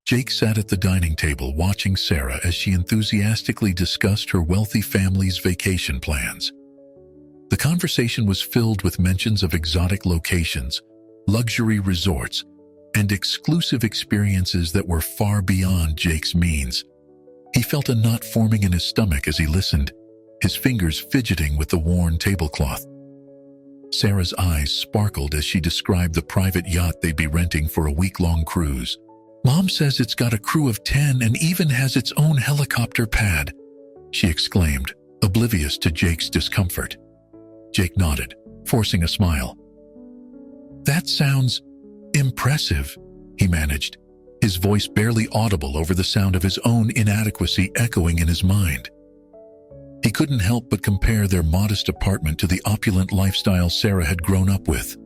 Jake sat at the dining table watching Sarah as she enthusiastically discussed her wealthy family's vacation plans. The conversation was filled with mentions of exotic locations, luxury resorts, and exclusive experiences that were far beyond Jake's means. He felt a knot forming in his stomach as he listened, his fingers fidgeting with the worn tablecloth. Sarah's eyes sparkled as she described the private yacht they'd be renting for a week-long cruise. "Mom says it's got a crew of 10 and even has its own helicopter pad," she exclaimed, oblivious to Jake's discomfort. Jake nodded, forcing a smile. "That sounds impressive," he managed, his voice barely audible over the sound of his own inadequacy echoing in his mind. He couldn't help but compare their modest apartment to the opulent lifestyle Sarah had grown up with.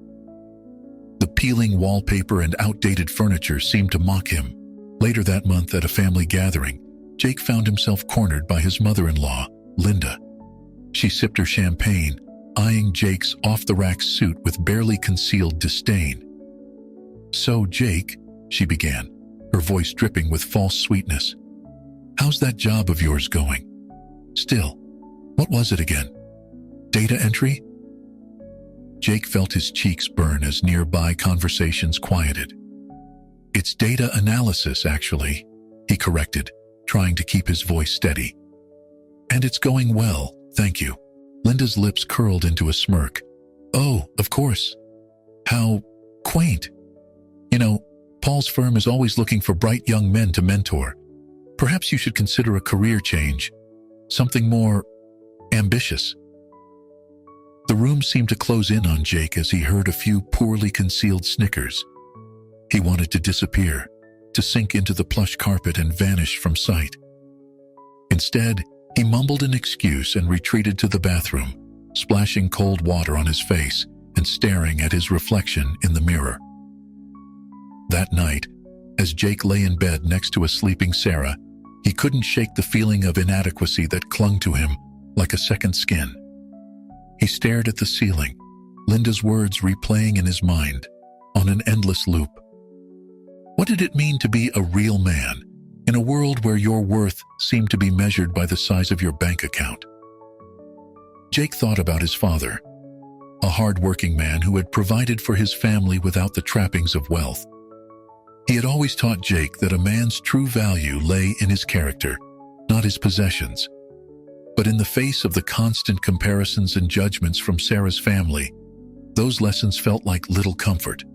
The peeling wallpaper and outdated furniture seemed to mock him. Later that month at a family gathering, Jake found himself cornered by his mother-in-law, Linda. She sipped her champagne, eyeing Jake's off-the-rack suit with barely concealed disdain. "So, Jake," she began, her voice dripping with false sweetness, "how's that job of yours going? Still, what was it again? Data entry?" Jake felt his cheeks burn as nearby conversations quieted. "It's data analysis, actually," he corrected, trying to keep his voice steady. "And it's going well, thank you." Linda's lips curled into a smirk. "Oh, of course. How quaint. You know, Paul's firm is always looking for bright young men to mentor. Perhaps you should consider a career change, something more ambitious." The room seemed to close in on Jake as he heard a few poorly concealed snickers. He wanted to disappear, to sink into the plush carpet and vanish from sight. Instead, he mumbled an excuse and retreated to the bathroom, splashing cold water on his face and staring at his reflection in the mirror. That night, as Jake lay in bed next to a sleeping Sarah, he couldn't shake the feeling of inadequacy that clung to him like a second skin. He stared at the ceiling, Linda's words replaying in his mind, on an endless loop. What did it mean to be a real man in a world where your worth seemed to be measured by the size of your bank account? Jake thought about his father, a hard-working man who had provided for his family without the trappings of wealth. He had always taught Jake that a man's true value lay in his character, not his possessions. But in the face of the constant comparisons and judgments from Sarah's family, those lessons felt like little comfort.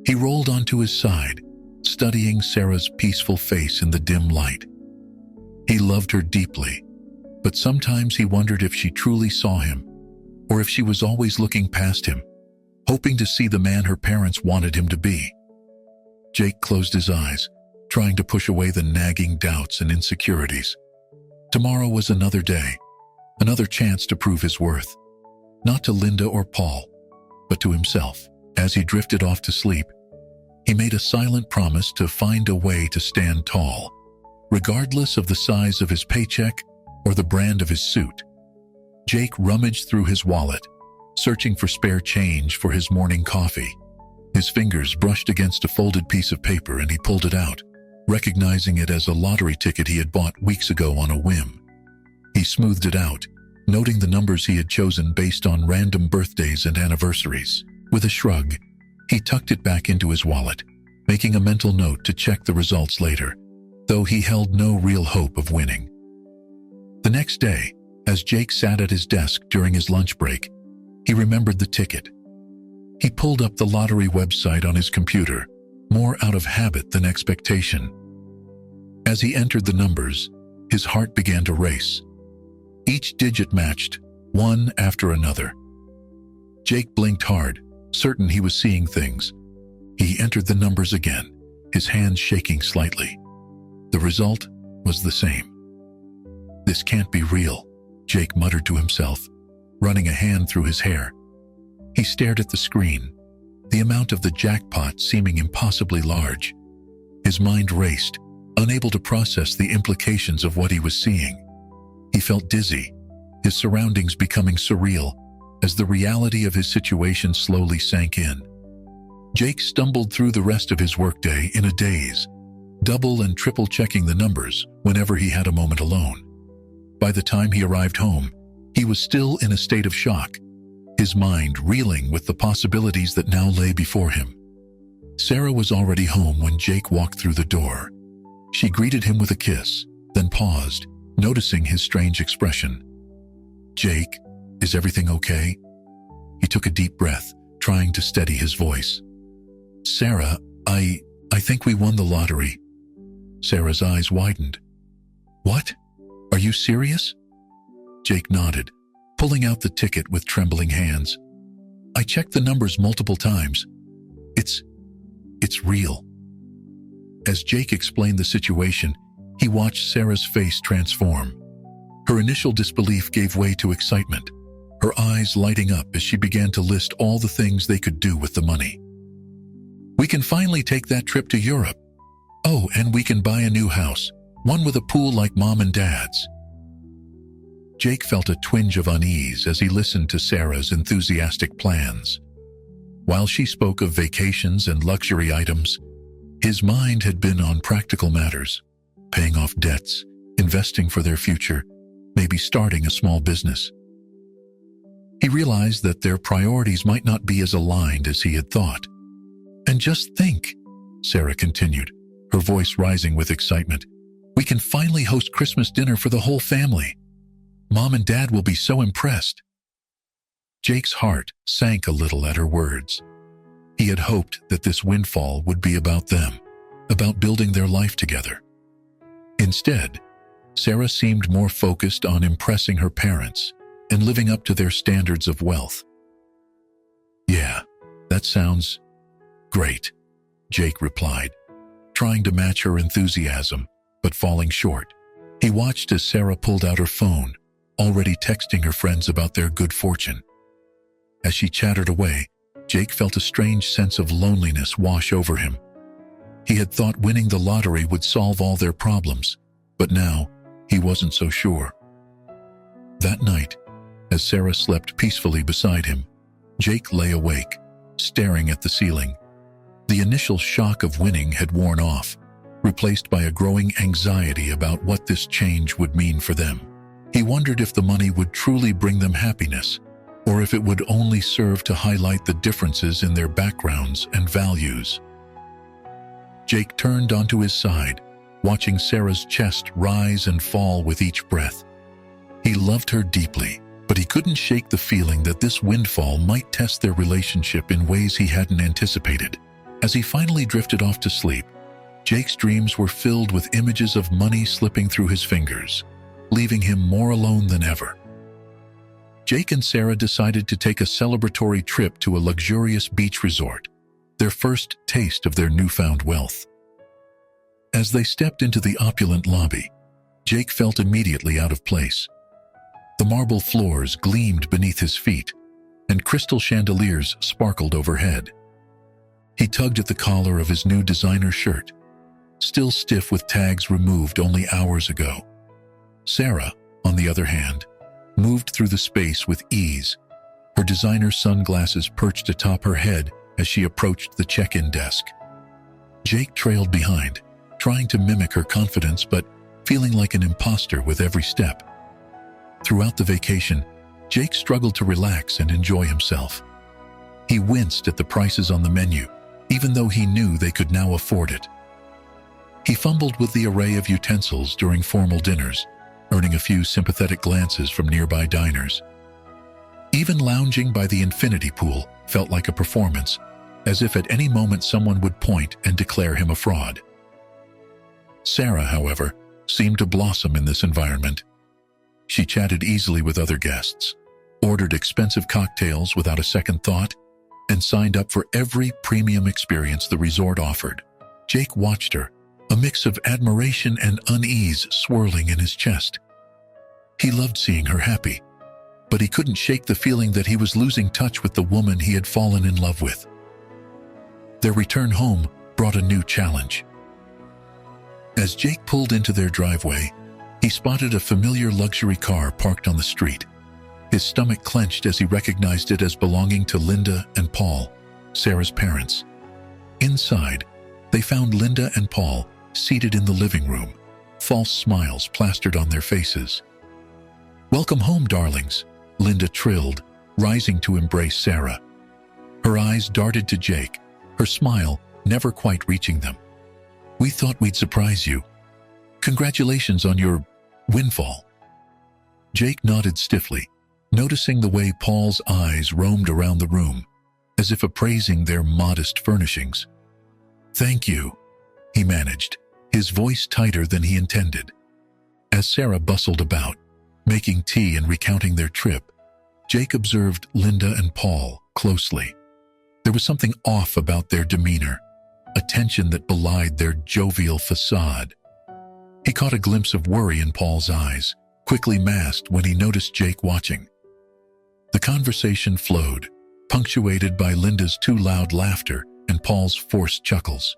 He rolled onto his side, studying Sarah's peaceful face in the dim light. He loved her deeply, but sometimes he wondered if she truly saw him, or if she was always looking past him, hoping to see the man her parents wanted him to be. Jake closed his eyes, trying to push away the nagging doubts and insecurities. Tomorrow was another day, another chance to prove his worth, not to Linda or Paul, but to himself. As he drifted off to sleep, he made a silent promise to find a way to stand tall, regardless of the size of his paycheck or the brand of his suit. Jake rummaged through his wallet, searching for spare change for his morning coffee. His fingers brushed against a folded piece of paper and he pulled it out, recognizing it as a lottery ticket he had bought weeks ago on a whim. He smoothed it out, noting the numbers he had chosen based on random birthdays and anniversaries. With a shrug, he tucked it back into his wallet, making a mental note to check the results later, though he held no real hope of winning. The next day, as Jake sat at his desk during his lunch break, he remembered the ticket. He pulled up the lottery website on his computer, more out of habit than expectation. As he entered the numbers, his heart began to race. Each digit matched, one after another. Jake blinked hard, certain he was seeing things. He entered the numbers again, his hands shaking slightly. The result was the same. "This can't be real," Jake muttered to himself, running a hand through his hair. He stared at the screen, the amount of the jackpot seeming impossibly large. His mind raced, unable to process the implications of what he was seeing. He felt dizzy, his surroundings becoming surreal, as the reality of his situation slowly sank in. Jake stumbled through the rest of his workday in a daze, double and triple checking the numbers whenever he had a moment alone. By the time he arrived home, he was still in a state of shock, his mind reeling with the possibilities that now lay before him. Sarah was already home when Jake walked through the door. She greeted him with a kiss, then paused, noticing his strange expression. "Jake, is everything okay?" He took a deep breath, trying to steady his voice. "Sarah, I think we won the lottery." Sarah's eyes widened. "What? Are you serious?" Jake nodded, pulling out the ticket with trembling hands. "I checked the numbers multiple times. It's real." As Jake explained the situation, he watched Sarah's face transform. Her initial disbelief gave way to excitement, her eyes lighting up as she began to list all the things they could do with the money. "We can finally take that trip to Europe. Oh, and we can buy a new house, one with a pool like Mom and Dad's." Jake felt a twinge of unease as he listened to Sarah's enthusiastic plans. While she spoke of vacations and luxury items, his mind had been on practical matters, paying off debts, investing for their future, maybe starting a small business. He realized that their priorities might not be as aligned as he had thought. "And just think," Sarah continued, her voice rising with excitement, "we can finally host Christmas dinner for the whole family. Mom and Dad will be so impressed." Jake's heart sank a little at her words. He had hoped that this windfall would be about them, about building their life together. Instead, Sarah seemed more focused on impressing her parents and living up to their standards of wealth. "Yeah, that sounds great," Jake replied, trying to match her enthusiasm, but falling short. He watched as Sarah pulled out her phone, already texting her friends about their good fortune. As she chattered away, Jake felt a strange sense of loneliness wash over him. He had thought winning the lottery would solve all their problems, but now he wasn't so sure. That night, as Sarah slept peacefully beside him, Jake lay awake, staring at the ceiling. The initial shock of winning had worn off, replaced by a growing anxiety about what this change would mean for them. He wondered if the money would truly bring them happiness, or if it would only serve to highlight the differences in their backgrounds and values. Jake turned onto his side, watching Sarah's chest rise and fall with each breath. He loved her deeply, but he couldn't shake the feeling that this windfall might test their relationship in ways he hadn't anticipated. As he finally drifted off to sleep, Jake's dreams were filled with images of money slipping through his fingers, leaving him more alone than ever. Jake and Sarah decided to take a celebratory trip to a luxurious beach resort, their first taste of their newfound wealth. As they stepped into the opulent lobby, Jake felt immediately out of place. The marble floors gleamed beneath his feet, and crystal chandeliers sparkled overhead. He tugged at the collar of his new designer shirt, still stiff with tags removed only hours ago. Sarah, on the other hand, moved through the space with ease, her designer sunglasses perched atop her head as she approached the check-in desk. Jake trailed behind, trying to mimic her confidence but feeling like an imposter with every step. Throughout the vacation, Jake struggled to relax and enjoy himself. He winced at the prices on the menu, even though he knew they could now afford it. He fumbled with the array of utensils during formal dinners, earning a few sympathetic glances from nearby diners. Even lounging by the infinity pool felt like a performance, as if at any moment someone would point and declare him a fraud. Sarah, however, seemed to blossom in this environment. She chatted easily with other guests, ordered expensive cocktails without a second thought, and signed up for every premium experience the resort offered. Jake watched her, a mix of admiration and unease swirling in his chest. He loved seeing her happy, but he couldn't shake the feeling that he was losing touch with the woman he had fallen in love with. Their return home brought a new challenge. As Jake pulled into their driveway, he spotted a familiar luxury car parked on the street. His stomach clenched as he recognized it as belonging to Linda and Paul, Sarah's parents. Inside, they found Linda and Paul seated in the living room, false smiles plastered on their faces. "Welcome home, darlings," Linda trilled, rising to embrace Sarah. Her eyes darted to Jake, her smile never quite reaching them. "We thought we'd surprise you. Congratulations on your windfall." Jake nodded stiffly, noticing the way Paul's eyes roamed around the room, as if appraising their modest furnishings. "Thank you," he managed, his voice tighter than he intended. As Sarah bustled about, making tea and recounting their trip, Jake observed Linda and Paul closely. There was something off about their demeanor, a tension that belied their jovial facade. He caught a glimpse of worry in Paul's eyes, quickly masked when he noticed Jake watching. The conversation flowed, punctuated by Linda's too loud laughter and Paul's forced chuckles.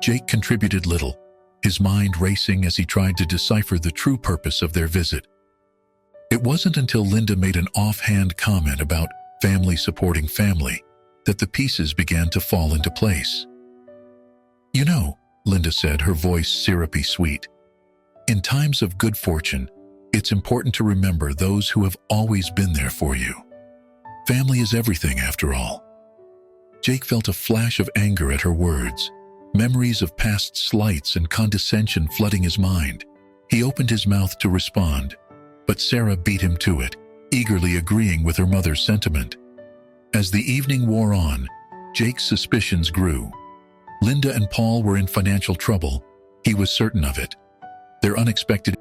Jake contributed little, his mind racing as he tried to decipher the true purpose of their visit. It wasn't until Linda made an offhand comment about family supporting family that the pieces began to fall into place. "You know," Linda said, her voice syrupy sweet, "in times of good fortune, it's important to remember those who have always been there for you. Family is everything, after all." Jake felt a flash of anger at her words, memories of past slights and condescension flooding his mind. He opened his mouth to respond, but Sarah beat him to it, eagerly agreeing with her mother's sentiment. As the evening wore on, Jake's suspicions grew. Linda and Paul were in financial trouble. He was certain of it. Their unexpected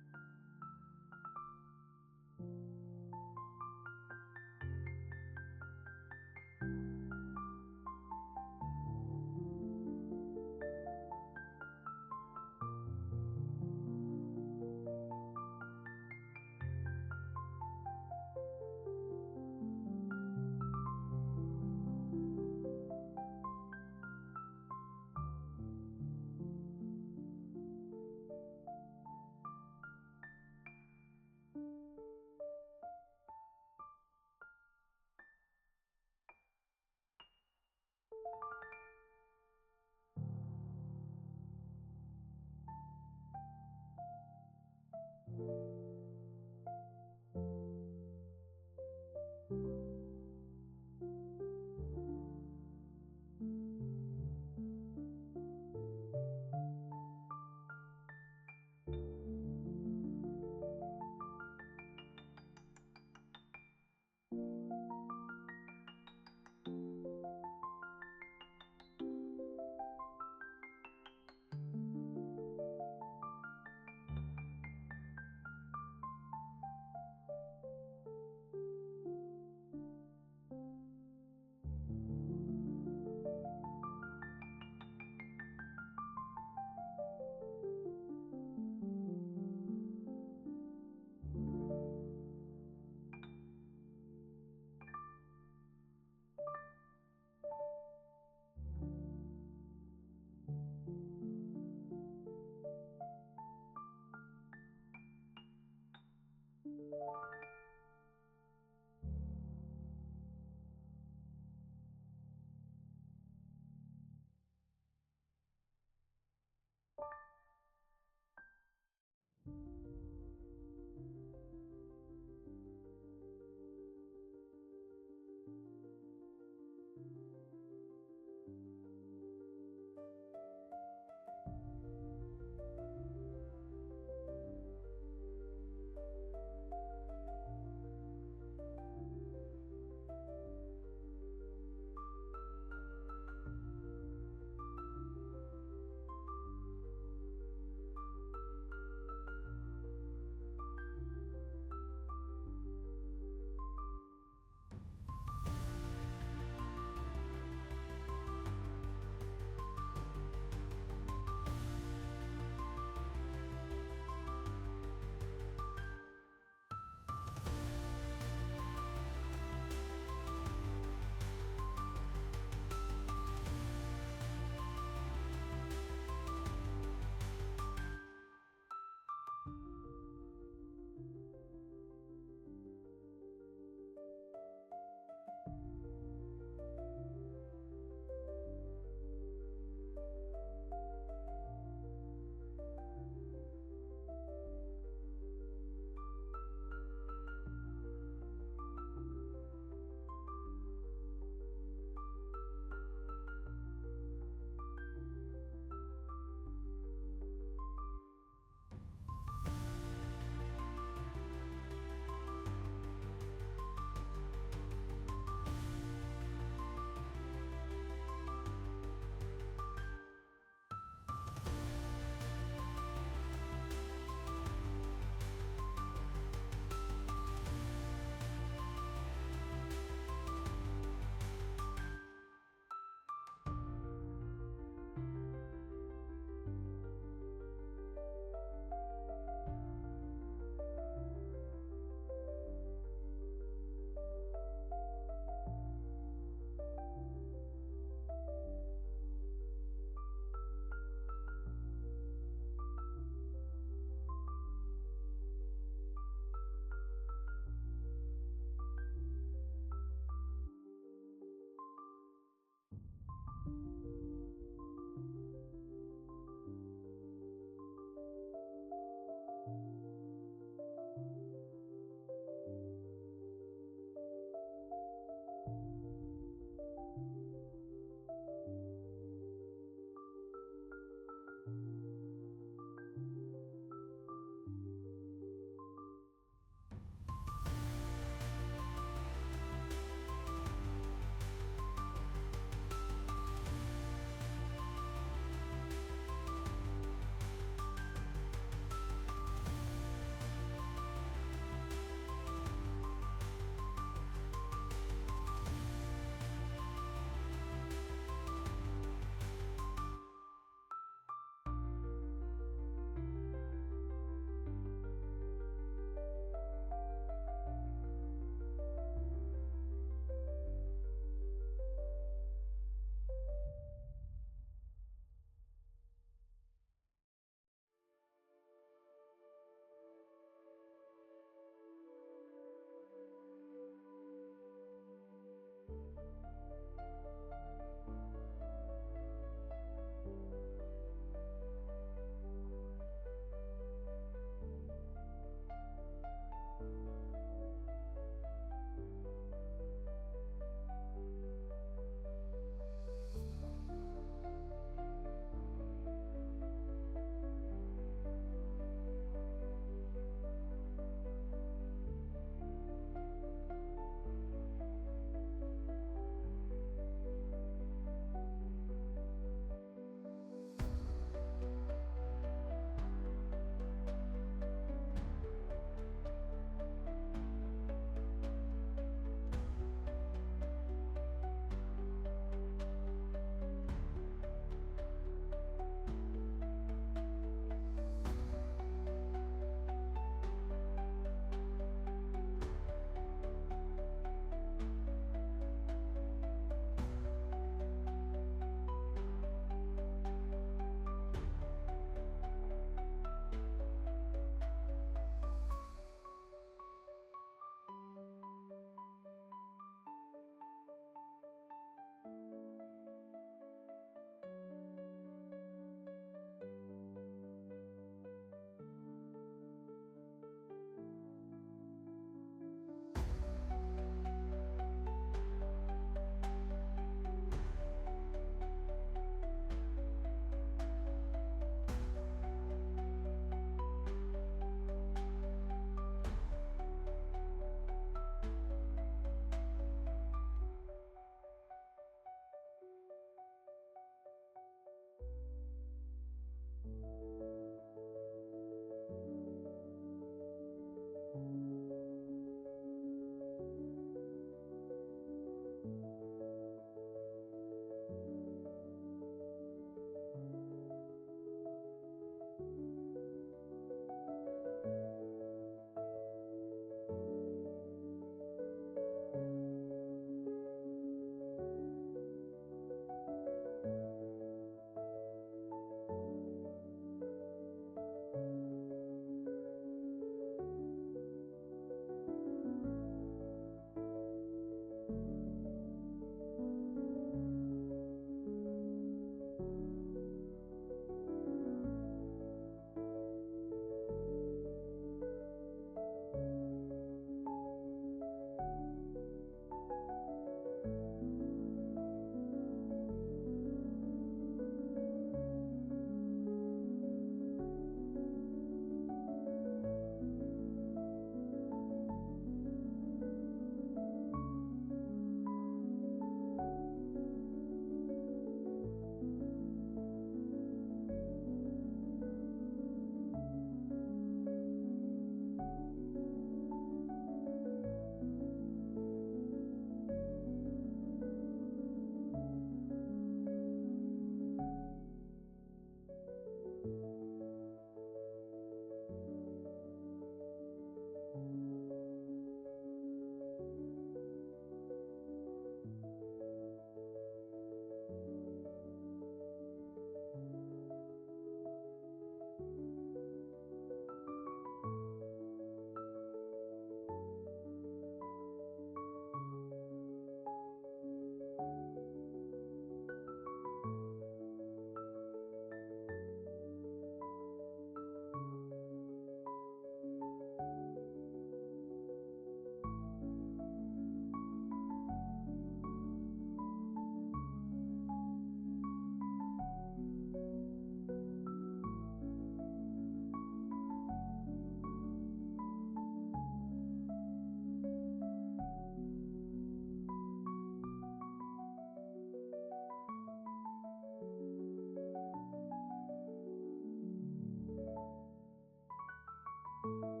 you.